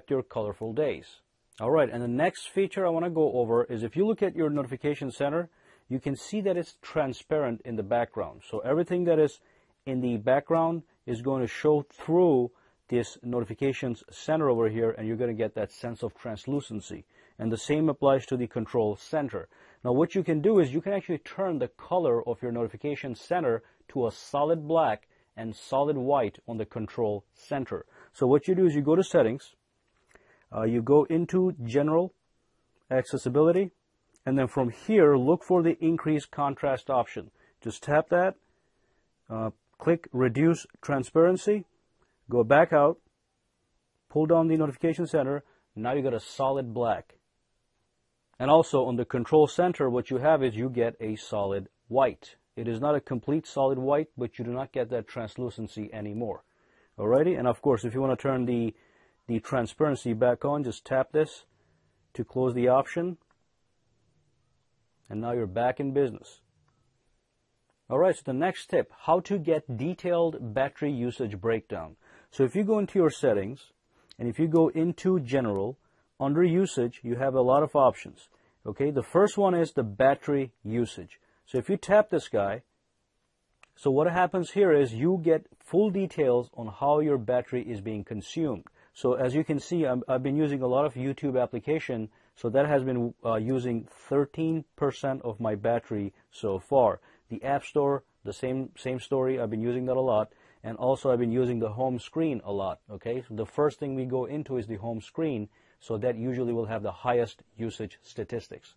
your colorful days. Alright, and the next feature I want to go over is if you look at your notification center, you can see that it's transparent in the background. So everything that is in the background is going to show through this notifications center over here, and you're going to get that sense of translucency. And the same applies to the control center. Now what you can do is you can actually turn the color of your notification center to a solid black and solid white on the control center. So what you do is you go to settings, you go into general accessibility, and then from here look for the increase contrast option. Just tap that, click reduce transparency, go back out, pull down the notification center. Now you got a solid black. And also on the control center, what you have is you get a solid white. It is not a complete solid white, but you do not get that translucency anymore. Alrighty, and of course if you want to turn the transparency back on, just tap this to close the option, and now you're back in business. Alright, so the next tip, how to get detailed battery usage breakdown. So if you go into your settings, and if you go into general, under usage, you have a lot of options. Okay, the first one is the battery usage. So if you tap this guy, so what happens here is you get full details on how your battery is being consumed. So as you can see, I've been using a lot of YouTube application, so that has been using 13% of my battery so far. The App Store, the same story, I've been using that a lot, and also I've been using the home screen a lot. Okay, so the first thing we go into is the home screen, so that usually will have the highest usage statistics.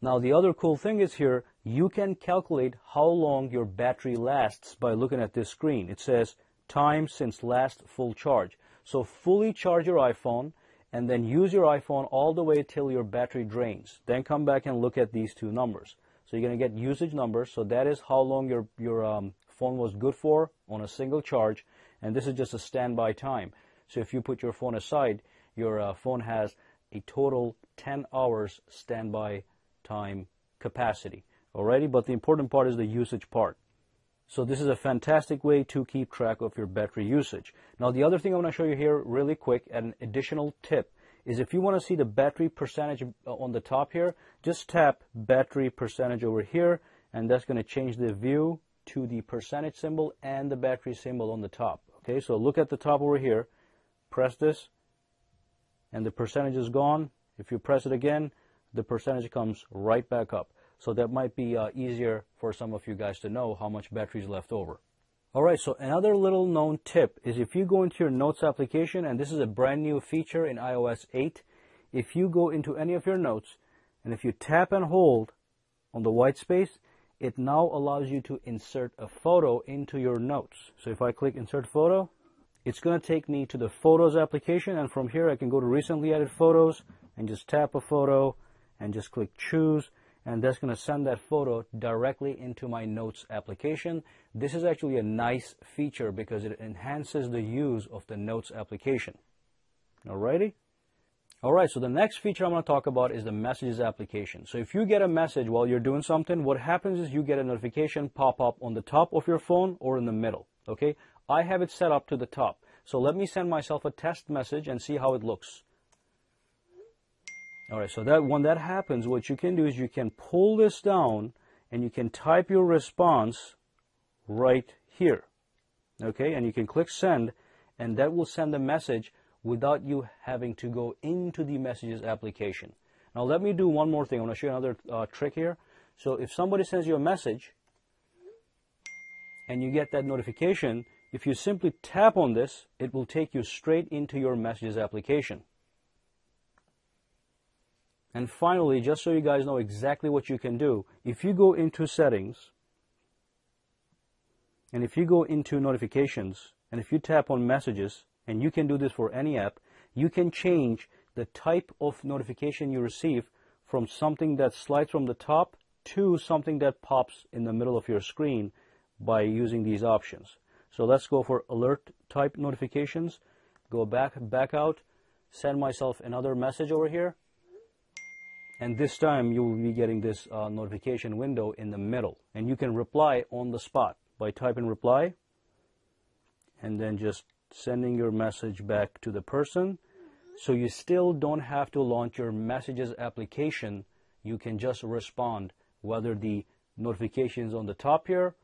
Now the other cool thing is here, you can calculate how long your battery lasts by looking at this screen. It says time since last full charge. So fully charge your iPhone and then use your iPhone all the way till your battery drains. Then come back and look at these two numbers. So you're going to get usage numbers. So that is how long your phone was good for on a single charge. And this is just a standby time. So if you put your phone aside, your phone has a total 10 hours standby time capacity. Alrighty, but the important part is the usage part. So this is a fantastic way to keep track of your battery usage. Now the other thing I want to show you here really quick, an additional tip, is if you want to see the battery percentage on the top here, just tap battery percentage over here, and that's going to change the view to the percentage symbol and the battery symbol on the top. Okay, so look at the top over here, press this, and the percentage is gone. If you press it again, the percentage comes right back up. So that might be easier for some of you guys to know how much battery is left over. Alright, so another little known tip is if you go into your Notes application, and this is a brand new feature in iOS 8, if you go into any of your notes, and if you tap and hold on the white space, it now allows you to insert a photo into your notes. So if I click insert photo, it's going to take me to the Photos application, and from here I can go to recently added photos and just tap a photo and just click choose, and that's going to send that photo directly into my Notes application. This is actually a nice feature because it enhances the use of the Notes application. Alrighty? Alright, so the next feature I'm going to talk about is the Messages application. So if you get a message while you're doing something, what happens is you get a notification pop up on the top of your phone or in the middle. Okay? I have it set up to the top. So let me send myself a test message and see how it looks. Alright, so when that happens, what you can do is you can pull this down and you can type your response right here. Okay, and you can click send, and that will send the message without you having to go into the Messages application. Now let me do one more thing. I want to show you another trick here. So if somebody sends you a message and you get that notification, if you simply tap on this, it will take you straight into your Messages application. And finally, just so you guys know exactly what you can do, if you go into settings, and if you go into notifications, and if you tap on messages, and you can do this for any app, you can change the type of notification you receive from something that slides from the top to something that pops in the middle of your screen by using these options. So let's go for alert type notifications, go back out, send myself another message over here, and this time you will be getting this notification window in the middle, and you can reply on the spot by typing reply and then just sending your message back to the person, So you still don't have to launch your messages application. You can just respond whether the notification is on the top here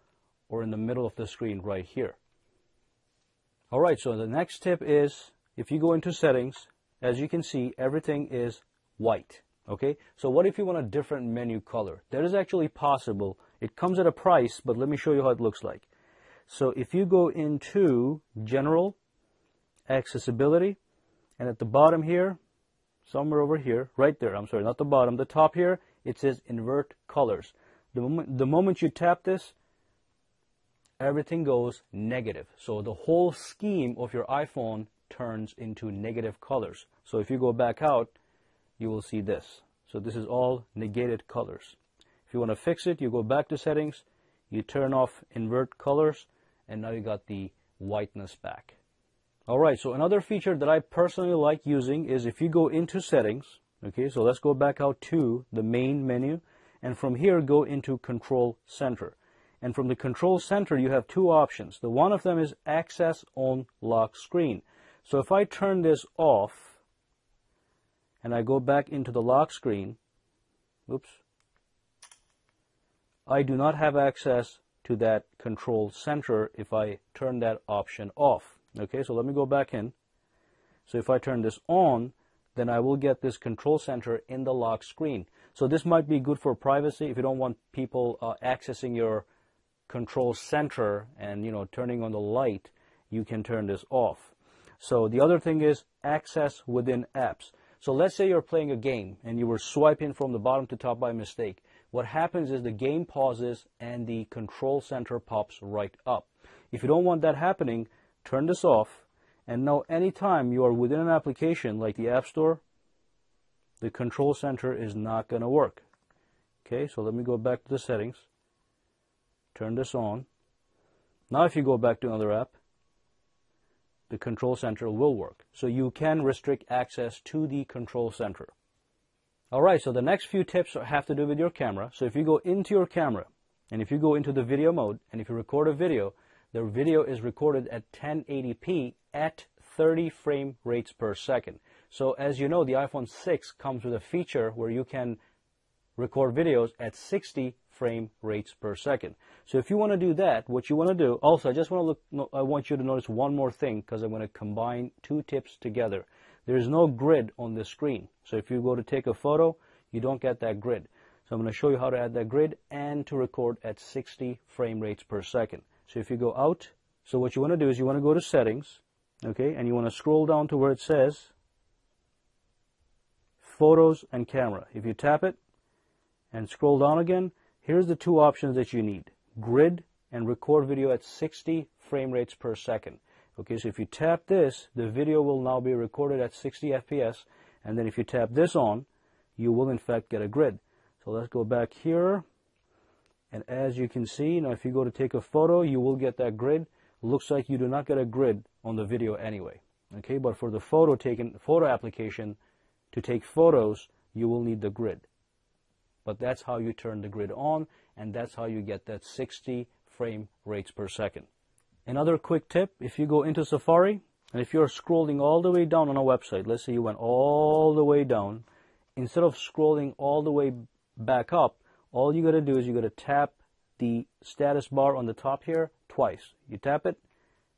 or in the middle of the screen right here. All right, so the next tip is if you go into settings, as you can see, everything is white. Okay, so what if you want a different menu color? That is actually possible. It comes at a price, but let me show you how it looks like. So if you go into General, Accessibility, and at the bottom here, somewhere over here, right there, I'm sorry, not the bottom, the top here, it says Invert Colors. The moment you tap this, everything goes negative. So the whole scheme of your iPhone turns into negative colors. So if you go back out, you will see this. So this is all negated colors. If you want to fix it, you go back to settings, you turn off invert colors, and now you got the whiteness back. All right, so another feature that I personally like using is if you go into settings, okay, so let's go back out to the main menu, and from here go into Control Center. And from the Control Center, you have two options. The one of them is Access on Lock Screen. So if I turn this off, and I go back into the lock screen, oops, I do not have access to that Control Center if I turn that option off. Okay, so let me go back in. So if I turn this on, then I will get this Control Center in the lock screen. So this might be good for privacy if you don't want people accessing your Control Center and, you know, turning on the light, you can turn this off. So the other thing is access within apps. So let's say you're playing a game and you were swiping from the bottom to top by mistake. What happens is the game pauses and the Control Center pops right up. If you don't want that happening, turn this off, and now anytime you are within an application like the App Store, the Control Center is not going to work. Okay, so let me go back to the settings, turn this on. Now if you go back to another app, the Control Center will work. So you can restrict access to the Control Center. All right, so the next few tips have to do with your camera. So if you go into your camera, and if you go into the video mode, and if you record a video, the video is recorded at 1080p at 30 frame rates per second. So as you know, the iPhone 6 comes with a feature where you can record videos at 60 frame rates per second. So if you want to do that, what you want to do, also I want you to notice one more thing, because I'm going to combine two tips together. There is no grid on the screen. So if you go to take a photo, you don't get that grid. So I'm going to show you how to add that grid and to record at 60 frame rates per second. So if you go out, so what you want to do is you want to go to settings, okay, and you want to scroll down to where it says Photos and Camera. If you tap it and scroll down again, here's the two options that you need: grid and record video at 60 frame rates per second. Okay, so if you tap this, the video will now be recorded at 60 FPS, and then if you tap this on, you will in fact get a grid. So let's go back here, and as you can see, now if you go to take a photo, you will get that grid. Looks like you do not get a grid on the video anyway. Okay, but for the photo application, to take photos, you will need the grid. But that's how you turn the grid on, and that's how you get that 60 frame rates per second. Another quick tip, if you go into Safari, and if you're scrolling all the way down on a website, let's say you went all the way down, instead of scrolling all the way back up, all you got to do is you got to tap the status bar on the top here twice. You tap it,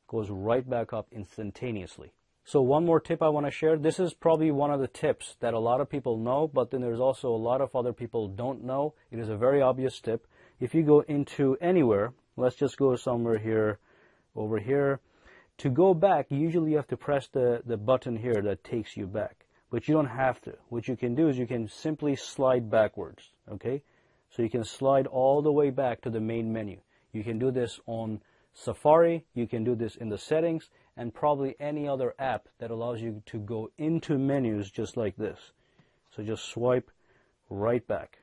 goes right back up instantaneously. So one more tip I want to share. This is probably one of the tips that a lot of people know, but then there's also a lot of other people don't know. It is a very obvious tip. If you go into anywhere, let's just go somewhere here, over here. To go back, usually you have to press the button here that takes you back. But you don't have to. What you can do is you can simply slide backwards, okay? So you can slide all the way back to the main menu. You can do this on Safari, you can do this in the settings, and probably any other app that allows you to go into menus just like this. So just swipe right back.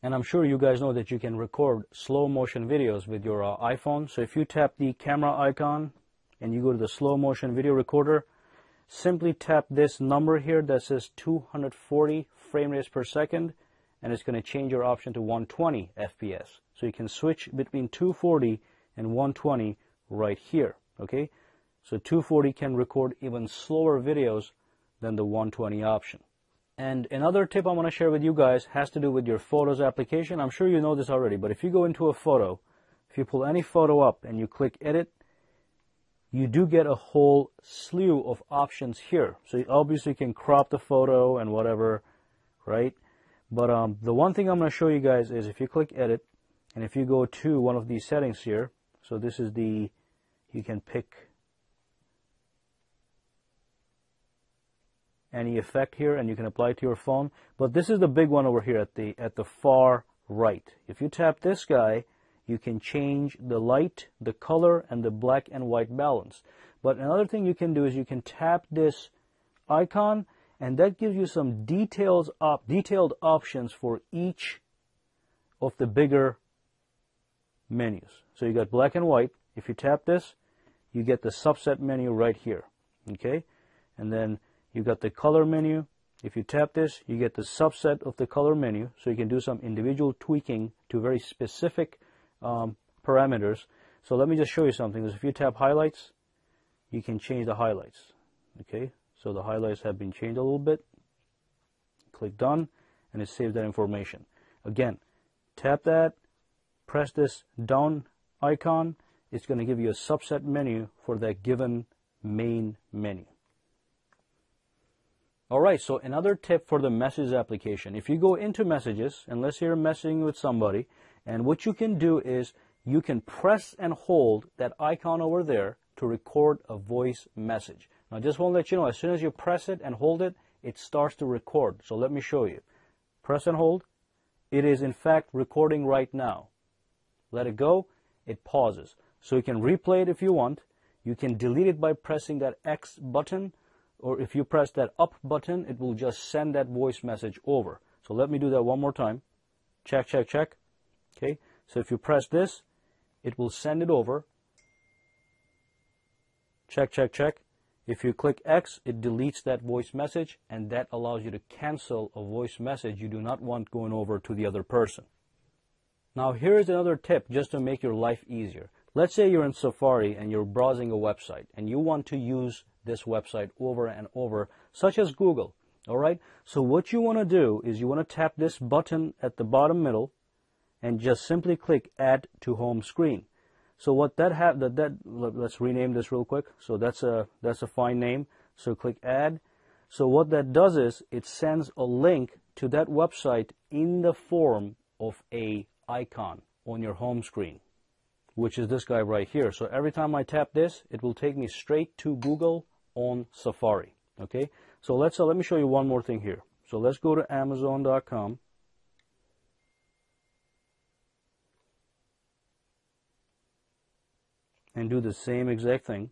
And I'm sure you guys know that you can record slow motion videos with your iPhone. So if you tap the camera icon and you go to the slow motion video recorder, simply tap this number here that says 240 frame rates per second, and it's going to change your option to 120 FPS. So you can switch between 240 and 120 right here, okay? So 240 can record even slower videos than the 120 option. And another tip I want to share with you guys has to do with your Photos application. I'm sure you know this already, but if you go into a photo, if you pull any photo up and you click edit, you do get a whole slew of options here. So you obviously can crop the photo and whatever, right? But the one thing I'm going to show you guys is if you click edit, and if you go to one of these settings here, so this is the, you can pick any effect here and you can apply it to your phone. But this is the big one over here at the far right. If you tap this guy, you can change the light, the color, and the black and white balance. But another thing you can do is you can tap this icon, and that gives you some detailed options for each of the bigger menus. So you got black and white. If you tap this, you get the subset menu right here. Okay? And then you got the color menu. If you tap this, you get the subset of the color menu, so you can do some individual tweaking to very specific parameters. So let me just show you something. If you tap highlights, you can change the highlights. Okay, so the highlights have been changed a little bit. Click done, and it saves that information. Again, tap that, press this down icon. It's going to give you a subset menu for that given main menu. Alright, so another tip for the Messages application. If you go into Messages, and let's say you're messaging with somebody, and what you can do is you can press and hold that icon over there to record a voice message. Now, I just want to let you know, as soon as you press it and hold it, it starts to record. So let me show you. Press and hold. It is in fact recording right now. Let it go. It pauses. So you can replay it if you want. You can delete it by pressing that X button. Or if you press that up button, it will just send that voice message over. So let me do that one more time. Check, check, check. Okay, so if you press this, it will send it over. Check, check, check. If you click X, it deletes that voice message, and that allows you to cancel a voice message you do not want going over to the other person. Now here is another tip just to make your life easier. Let's say you're in Safari and you're browsing a website and you want to use this website over and over, such as Google. Alright, so what you want to do is you want to tap this button at the bottom middle and just simply click Add to Home Screen. So what let's rename this real quick. So that's a fine name. So click Add. So what that does is it sends a link to that website in the form of a icon on your home screen, which is this guy right here. So every time I tap this, it will take me straight to Google on Safari. Okay, so let me show you one more thing here. So let's go to Amazon.com. and do the same exact thing.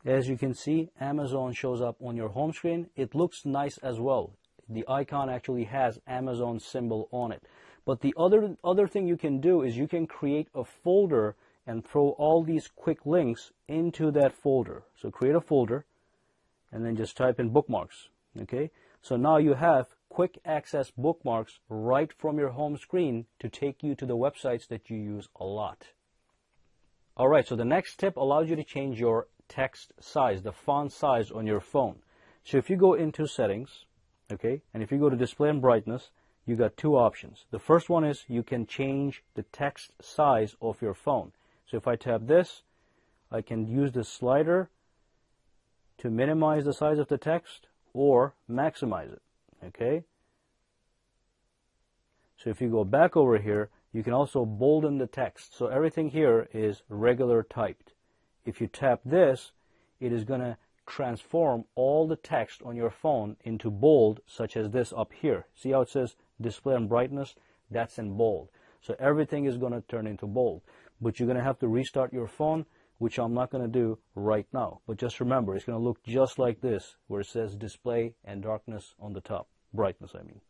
As you can see, Amazon shows up on your home screen. It looks nice as well. The icon actually has Amazon symbol on it. But the other thing you can do is you can create a folder and throw all these quick links into that folder. So create a folder and then just type in bookmarks. Okay? So now you have quick access bookmarks right from your home screen to take you to the websites that you use a lot. Alright, so the next tip allows you to change your text size, the font size on your phone. So if you go into settings, okay, and if you go to display and brightness, you got two options. The first one is you can change the text size of your phone. So if I tap this, I can use the slider to minimize the size of the text or maximize it, okay? So if you go back over here, you can also bolden the text. So everything here is regular typed. If you tap this, it is going to transform all the text on your phone into bold, such as this up here. See how it says display and brightness? That's in bold. So everything is going to turn into bold. But you're going to have to restart your phone, which I'm not going to do right now. But just remember, it's going to look just like this, where it says display and darkness on the top. Brightness, I mean.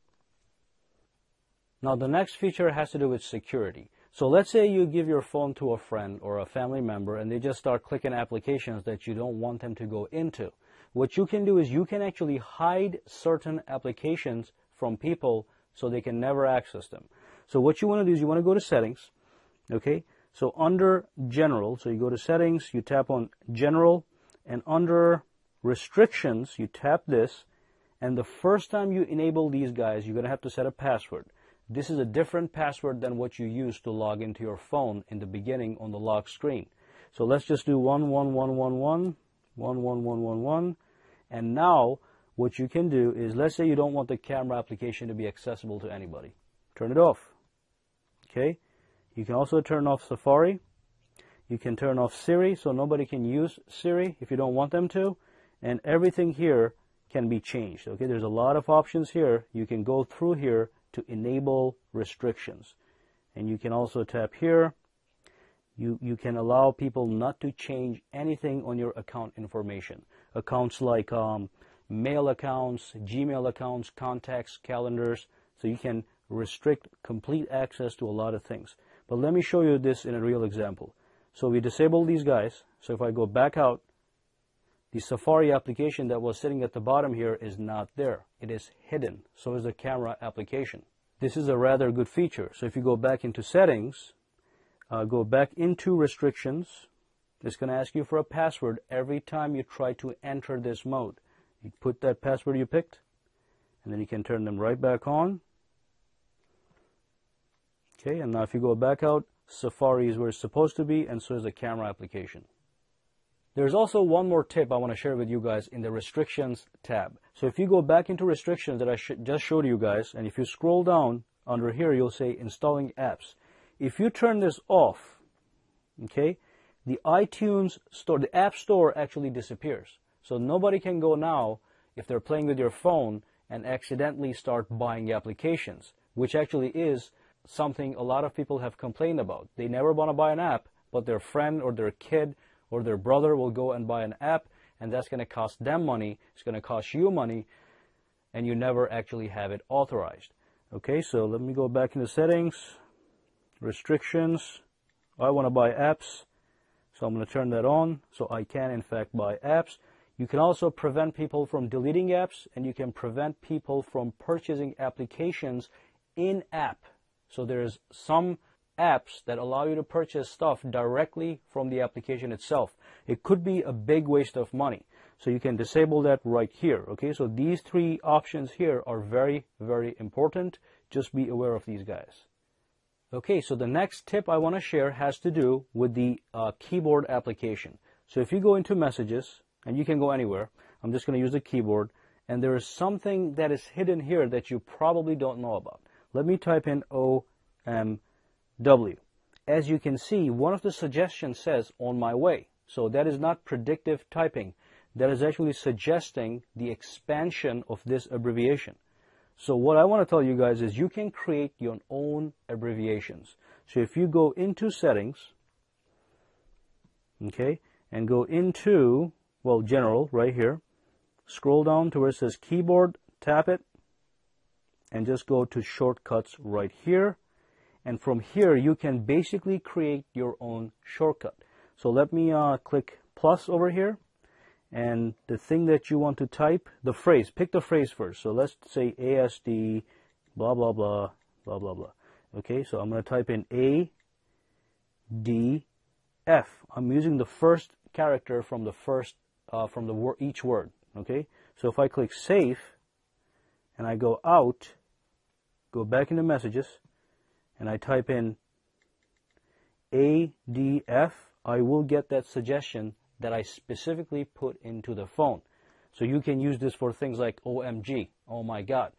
Now, the next feature has to do with security. So let's say you give your phone to a friend or a family member and they just start clicking applications that you don't want them to go into. What you can do is you can actually hide certain applications from people so they can never access them. So what you want to do is you want to go to settings, okay? So under general, so you go to settings, you tap on general, and under restrictions, you tap this, and the first time you enable these guys, you're going to have to set a password. This is a different password than what you use to log into your phone in the beginning on the lock screen. So let's just do 11111, 11111, and now what you can do is, let's say you don't want the camera application to be accessible to anybody. Turn it off, okay? You can also turn off Safari. You can turn off Siri, so nobody can use Siri if you don't want them to, and everything here can be changed, okay? There's a lot of options here. You can go through here to enable restrictions, and you can also tap here. You can allow people not to change anything on your account information. Accounts like mail accounts, Gmail accounts, contacts, calendars. So you can restrict complete access to a lot of things. But let me show you this in a real example. So we disable these guys. So if I go back out, the Safari application that was sitting at the bottom here is not there. It is hidden. So is the camera application. This is a rather good feature. So if you go back into settings, go back into restrictions, it's going to ask you for a password every time you try to enter this mode. You put that password you picked, and then you can turn them right back on. Okay, and now if you go back out, Safari is where it's supposed to be, and so is the camera application. There's also one more tip I want to share with you guys in the restrictions tab. So if you go back into restrictions that I just showed you guys, and if you scroll down under here, you'll say installing apps. If you turn this off, okay, the iTunes store, the App Store actually disappears. So nobody can go now, if they're playing with your phone, and accidentally start buying applications, which actually is something a lot of people have complained about. They never want to buy an app, but their friend or their kid or their brother will go and buy an app, and that's going to cost them money, it's going to cost you money, and you never actually have it authorized. Okay, so let me go back into settings, restrictions. I want to buy apps, so I'm going to turn that on, so I can in fact buy apps. You can also prevent people from deleting apps, and you can prevent people from purchasing applications in-app. So there's some apps that allow you to purchase stuff directly from the application itself. It could be a big waste of money. So you can disable that right here. Okay, so these three options here are very, very important. Just be aware of these guys. Okay, so the next tip I want to share has to do with the keyboard application. So if you go into messages, and you can go anywhere, I'm just going to use the keyboard, and there is something that is hidden here that you probably don't know about. Let me type in OMW. As you can see, one of the suggestions says on my way. So that is not predictive typing. That is actually suggesting the expansion of this abbreviation. So what I want to tell you guys is you can create your own abbreviations. So if you go into settings, okay, and go into, well, general right here, scroll down to where it says keyboard, tap it, and just go to shortcuts right here. And from here, you can basically create your own shortcut. So let me click plus over here. And the thing that you want to type, the phrase, pick the phrase first. So let's say ASD, blah, blah, blah, blah, blah, blah. Okay, so I'm going to type in ADF. I'm using the first character from the first, each word. Okay, so if I click save, and I go out, go back into messages, and I type in ADF, I will get that suggestion that I specifically put into the phone. So you can use this for things like OMG, oh my God.